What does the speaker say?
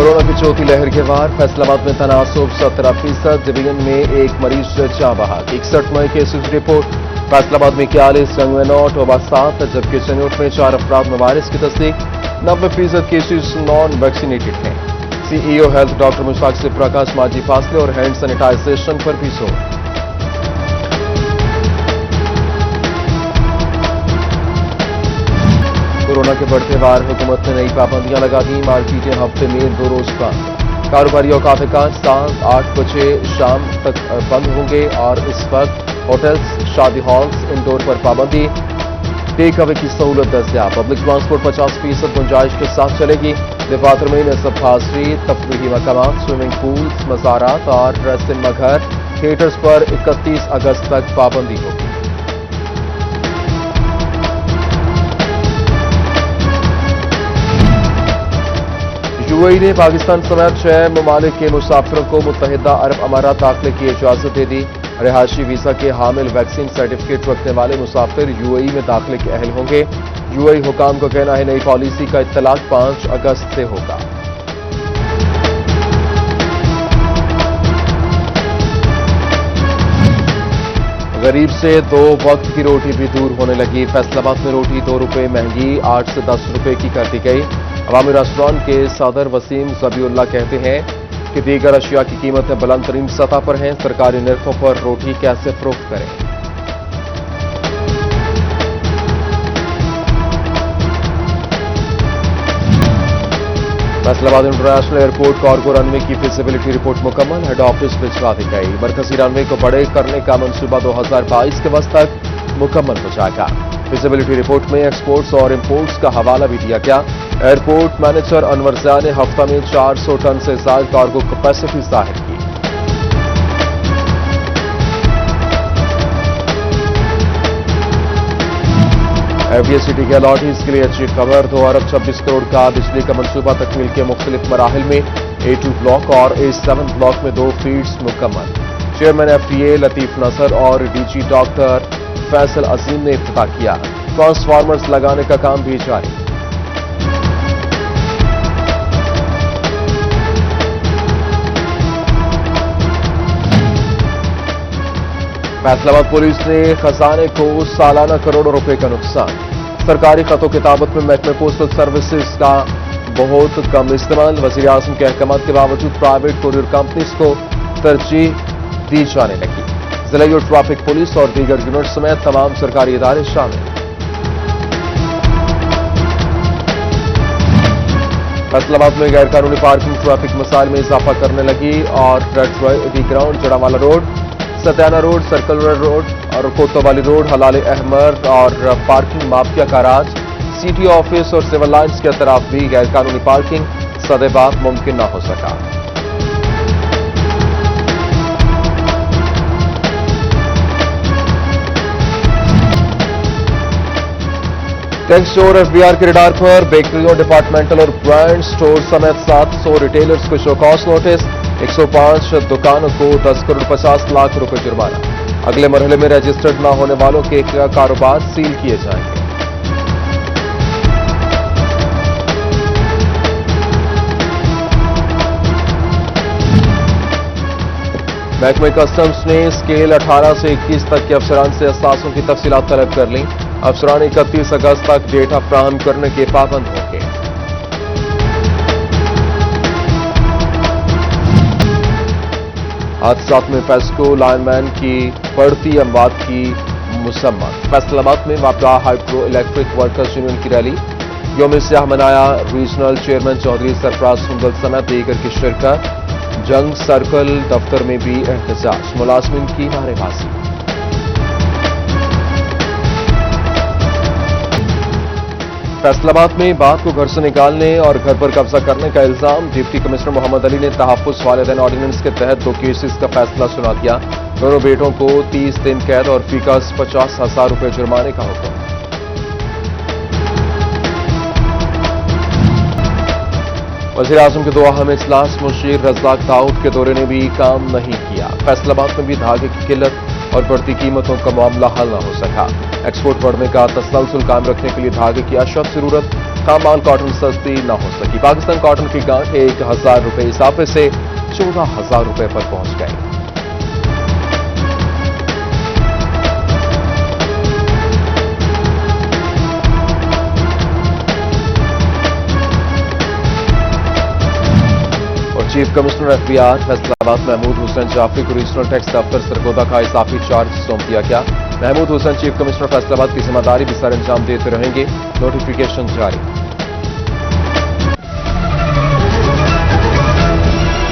Corona की चौथी लहर के बाद फैसलाबाद में तनासुब 17%, डिवीजन में एक मरीज जाँ बहक। 61 नए केसेज रिपोर्ट। फैसलाबाद में 41, जंग में 9, टोबा 7, जबकि चनोट में 4 अफराद में वायरस की तस्दीक। 90% केसेज नॉन वैक्सीनेटेड हैं। सीईओ हेल्थ डॉक्टर मुश्ताक से प्रकाश माजी फासले और हैंड सैनिटाइजेशन पर भी जोर। कोरोना के बढ़ते वार, हुकूमत ने नई पाबंदियां लगा दी। मार्केटें हफ्ते में 2 रोज बंद। कारोबारी औकात का 7-8 बजे शाम तक बंद होंगे और इस वक्त होटल्स, शादी हॉल्स, इंडोर पर पाबंदी। टेक अवे की सहूलत दस्तयाब। पब्लिक ट्रांसपोर्ट 50% गुंजाइश के साथ चलेगी। दफातर में नसब हाजिरी, तफरीही मकामात, स्विमिंग पूल्स, मज़ारात और सिनेमा घर, थिएटर्स पर 31 अगस्त तक पाबंदी होगी। यूएई ने पाकिस्तान समेत 6 ममालिक के मुसाफिरों को मुत्तहिदा अरब अमारात दाखिले की इजाजत दे दी। रिहायशी वीजा के हामिल वैक्सीन सर्टिफिकेट रखने वाले मुसाफिर यूएई में दाखिले के अहल होंगे। यूएई हुकाम का कहना है नई पॉलिसी का इत्तलाक 5 अगस्त से होगा। गरीब से 2 वक्त की रोटी भी दूर होने लगी। फैसलाबाद में रोटी 2 रुपये महंगी 8 से 10 रुपये की कर दी गई। अवामी रेस्टोरेंट के सदर वसीम ज़बीउल्लाह कहते हैं कि दीगर अशिया की कीमतें बुलंद तरीन सतह पर हैं। सरकारी निर्खों पर रोटी कैसे फरोख्त करें। Faisalabad international airport cargo runway की फिजिबिलिटी रिपोर्ट मुकम्मल, हेड ऑफिस भिजवा दी गई। मरकजी रनवे को बड़े करने का मंसूबा 2022 के वक्त तक मुकम्मल हो जाएगा। फिजिबिलिटी रिपोर्ट में एक्सपोर्ट्स और इंपोर्ट्स का हवाला भी दिया गया। एयरपोर्ट मैनेजर अनवर ज़िया ने हफ्ता में 400 टन से ज्यादा कार्गो कैपेसिटी जाहिर की। एफडीएसटी के अलॉटीज के लिए अच्छी खबर। 2 अरब 26 करोड़ का बिजली का मंसूबा तकमील के मुख्तलिफ मराहिल में A2 ब्लॉक और A7 ब्लॉक में 2 फीड्स मुकम्मल। चेयरमैन एफडीए लतीफ नसर और डीजी डॉक्टर फैसल अजीम ने इफ्तिताह किया। ट्रांसफार्मर्स लगाने का काम भी जारी। फैसलाबाद पुलिस ने खजाने को सालाना करोड़ों रुपए का नुकसान। सरकारी खतों किताबत में महकमे पोस्टल सर्विसेज का बहुत कम इस्तेमाल। वज़ीर आज़म के अहकामात के बावजूद प्राइवेट कोरियर कंपनीज को तरजीह दी जाने लगी। जिला और ट्रैफिक पुलिस और दीगर यूनिट समेत तमाम सरकारी इदारे शामिल। फैसलाबाद में गैर कानूनी पार्किंग ट्रैफिक मसाइल में इजाफा करने लगी और red ground, Jaranwala road, Satiana road, circle road और कोतवाली रोड, हलाल अहमद और पार्किंग माफिया का राज। सिटी ऑफिस और सिविल लाइन्स के अतराफ भी गैर कानूनी पार्किंग सदेबाद मुमकिन न हो सका। टैक्स स्टोर एफबीआर के रडार पर। बेकरियों, डिपार्टमेंटल और ब्रांड स्टोर समेत 700 रिटेलर्स को शोकॉस नोटिस। 105 दुकानों को 10 करोड़ 50 लाख रुपए जुर्माना। अगले मरहले में रजिस्टर्ड न होने वालों के कारोबार सील किए जाएंगे। महकमे कस्टम्स ने स्केल 18 से 21 तक के अफसरान से असासों की तफसीलात तलब कर लीं। अफसरान 31 अगस्त तक डेटा फ्राहम करने के पाबंद होंगे। हादसात में पेस्को लाइनमैन की बढ़ती अमवात की मुसम्मत। फैसलाबाद में वाक़या हाइड्रो इलेक्ट्रिक वर्कर्स यूनियन की रैली। यौम स्याह मनाया। रीजनल चेयरमैन चौधरी सरफराज सुंदल समेत दीगर की शिरकत। जंग सर्कल दफ्तर में भी एहतजाज, मुलाजमीन की नारेबाजी। फैसलाबाद में बाप को घर से निकालने और घर पर कब्जा करने का इल्जाम। डिप्टी कमिश्नर मोहम्मद अली ने तहफ्फुज़ वालिदैन ऑर्डिनेंस के तहत 2 केसेस का फैसला सुना दिया। दोनों बेटों को 30 दिन कैद और फीकस 50,000 रुपए जुर्माने का हुक्म। वज़ीर आज़म के 2 अहम इजलास मुशीर रज़ाक दाऊद के दौरे ने भी काम नहीं किया। फैसलाबाद में भी धागे की किल्लत और बढ़ती कीमतों का मामला हल न हो सका। एक्सपोर्ट बढ़ने का तसलसल कायम रखने के लिए धागे की अशद जरूरत, खाम माल कॉटन सस्ती न हो सकी। पाकिस्तान कॉटन की गांठ 1,000 रुपए इजाफे से 14,000 रुपए पर पहुंच गई। Chief commissioner FBR Faisalabad Mahmood Hussain Jafri को रीजनल टैक्स दफ्तर सरगोदा का इजाफी चार्ज सौंप दिया गया। महमूद हुसैन चीफ कमिश्नर फैसलाबाद की जिम्मेदारी भी सर अंजाम देते रहेंगे, नोटिफिकेशन जारी।